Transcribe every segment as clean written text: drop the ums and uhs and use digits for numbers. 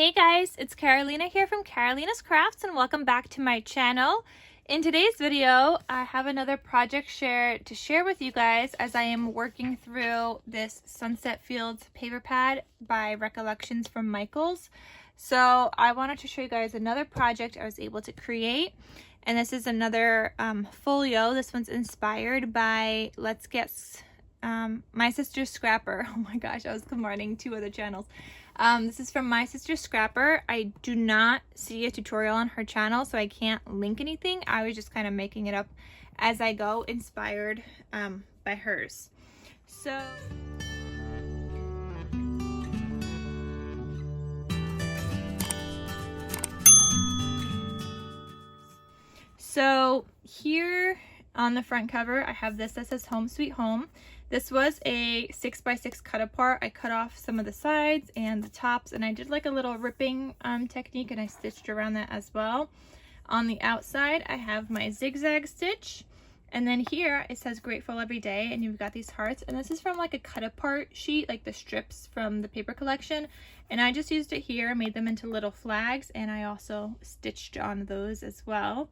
Hey guys, it's Carolina here from KarolinasKrafts and welcome back to my channel. In today's video, I have another project to share with you guys as I am working through this Sunset Fields paper pad by Recollections from Michaels. So I wanted to show you guys another project I was able to create. And this is another folio. This one's inspired by My Sister's Scrapper. Oh my gosh, I was combining two other channels. This is from My Sister Scrapper. I do not see a tutorial on her channel, so I can't link anything. I was just kind of making it up as I go, inspired by hers. So here on the front cover, I have this that says Home Sweet Home. This was a 6x6 cut apart. I cut off some of the sides and the tops, and I did like a little ripping technique, and I stitched around that as well. On the outside, I have my zigzag stitch, and then here it says Grateful Every Day, and you've got these hearts, and this is from like a cut apart sheet, like the strips from the paper collection, and I just used it here, made them into little flags, and I also stitched on those as well.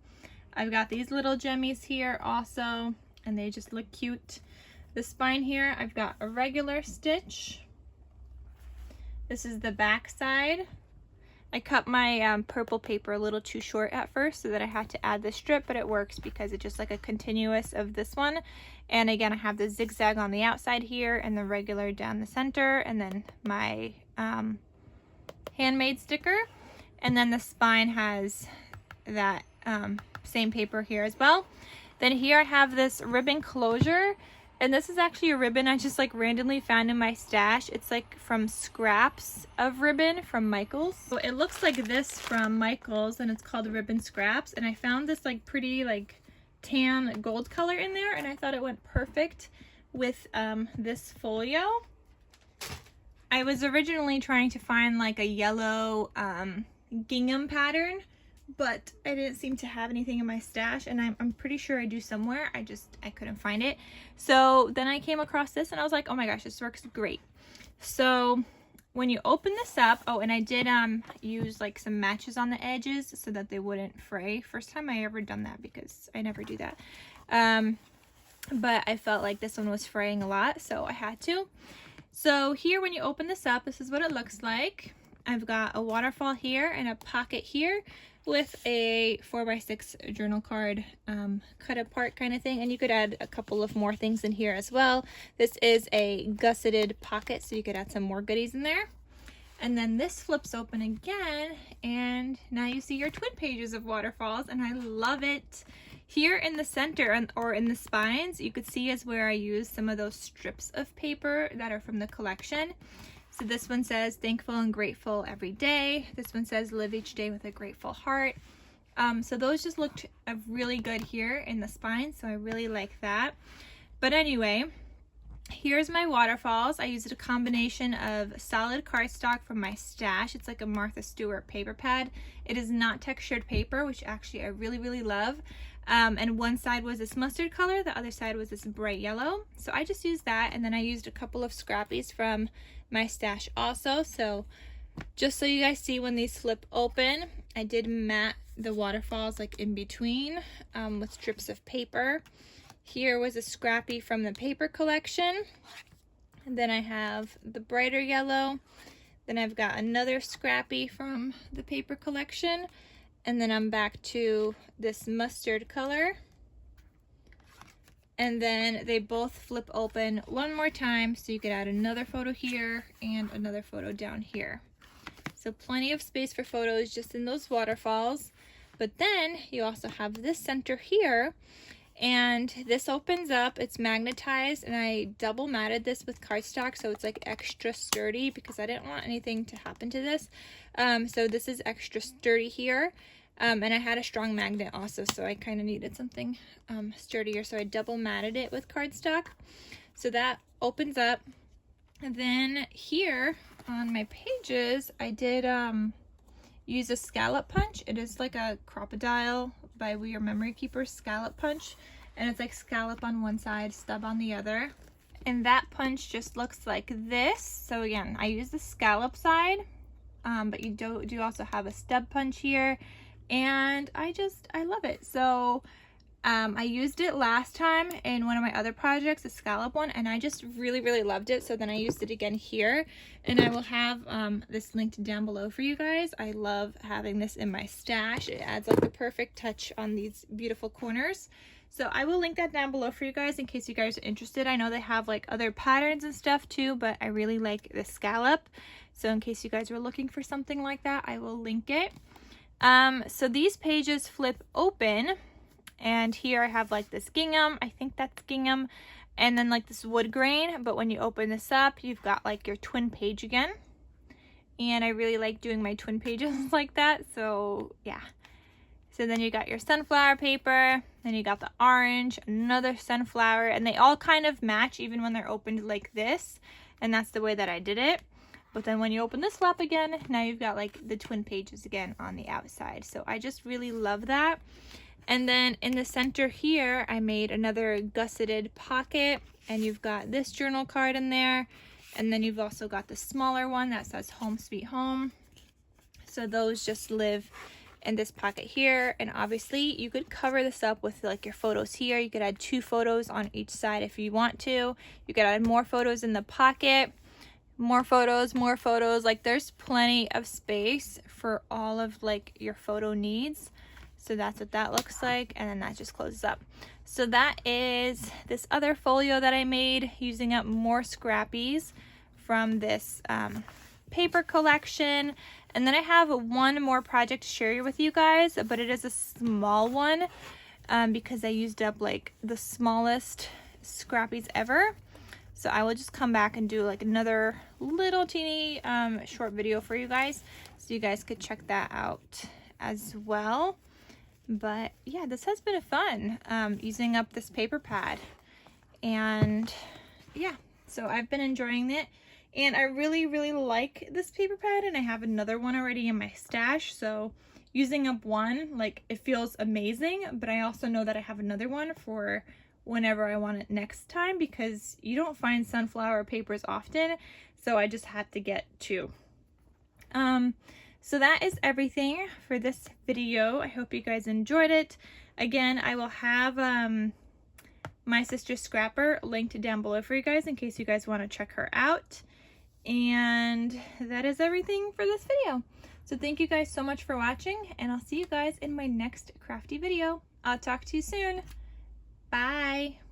I've got these little gemmies here also, and they just look cute. The spine here, I've got a regular stitch. This is the back side. I cut my purple paper a little too short at first, so that I had to add the strip, but it works because it's just like a continuous of this one. And again, I have the zigzag on the outside here and the regular down the center, and then my handmade sticker. And then the spine has that same paper here as well. Then here I have this ribbon closure. And this is actually a ribbon I just like randomly found in my stash. It's like from scraps of ribbon from Michaels. So it looks like this from Michaels, and it's called Ribbon Scraps. And I found this like pretty like tan gold color in there, and I thought it went perfect with this folio. I was originally trying to find like a yellow gingham pattern, but I didn't seem to have anything in my stash, and I'm pretty sure I do somewhere. I couldn't find it. So then I came across this, and I was like, oh my gosh, this works great. So when you open this up, oh, and I did use like some matches on the edges so that they wouldn't fray. First time I ever done that, because I never do that. But I felt like this one was fraying a lot, so I had to. So here, when you open this up, this is what it looks like. I've got a waterfall here and a pocket here with a 4x6 journal card cut apart kind of thing, and you could add a couple of more things in here as well. This is a gusseted pocket, so you could add some more goodies in there. And then this flips open again, and now you see your twin pages of waterfalls, and I love it. Here in the center, or in the spines, you could see is where I used some of those strips of paper that are from the collection. So this one says thankful and grateful every day. This one says live each day with a grateful heart. So those just looked really good here in the spine, so I really like that. But anyway, here's my waterfalls. I used a combination of solid cardstock from my stash. It's like a Martha Stewart paper pad. It is not textured paper, which actually I really love. And one side was this mustard color, the other side was this bright yellow. So I just used that, and then I used a couple of scrappies from my stash also. So just so you guys see, when these flip open, I did mat the waterfalls like in between with strips of paper. Here was a scrappy from the paper collection, and then I have the brighter yellow. Then I've got another scrappy from the paper collection, and then I'm back to this mustard color. And then they both flip open one more time, so you could add another photo here and another photo down here. So plenty of space for photos just in those waterfalls. But then you also have this center here, and this opens up. It's magnetized, and I double matted this with cardstock, so it's like extra sturdy, because I didn't want anything to happen to this. So this is extra sturdy here. And I had a strong magnet also, so I kind of needed something sturdier, so I double matted it with cardstock. So that opens up. And then here on my pages, I did use a scallop punch. It is like a Crocodile by We Are Memory Keepers scallop punch, and it's like scallop on one side, stub on the other. And that punch just looks like this. So again, I use the scallop side, but you do also have a stub punch here, and I love it. So I used it last time in one of my other projects, a scallop one, and I just really loved it. So then I used it again here, and I will have this linked down below for you guys. I love having this in my stash. It adds like the perfect touch on these beautiful corners. So I will link that down below for you guys in case you guys are interested. I know they have like other patterns and stuff too, but I really like the scallop. So in case you guys were looking for something like that, I will link it. So these pages flip open. And here I have like this gingham, I think that's gingham, and then like this wood grain. But when you open this up, you've got like your twin page again. And I really like doing my twin pages like that, so yeah. So then you got your sunflower paper, then you got the orange, another sunflower, and they all kind of match even when they're opened like this. And that's the way that I did it. But then when you open this flap again, now you've got like the twin pages again on the outside. So I just really love that. And then in the center here, I made another gusseted pocket, and you've got this journal card in there. And then you've also got the smaller one that says Home Sweet Home. So those just live in this pocket here. And obviously you could cover this up with like your photos here. You could add 2 photos on each side if you want to. You could add more photos in the pocket, more photos. Like there's plenty of space for all of like your photo needs. So that's what that looks like, and then that just closes up. So that is this other folio that I made using up more scrappies from this paper collection. And then I have one more project to share with you guys, but it is a small one because I used up like the smallest scrappies ever. So I will just come back and do like another little teeny short video for you guys, so you guys could check that out as well. But yeah, this has been fun using up this paper pad, and yeah, so I've been enjoying it, and I really like this paper pad, and I have another one already in my stash. So using up one, like, it feels amazing, but I also know that I have another one for whenever I want it next time, because you don't find sunflower papers often, so I just had to get 2. So that is everything for this video. I hope you guys enjoyed it. Again, I will have my sister Scrapper linked down below for you guys in case you guys want to check her out. And that is everything for this video. So thank you guys so much for watching, and I'll see you guys in my next crafty video. I'll talk to you soon. Bye.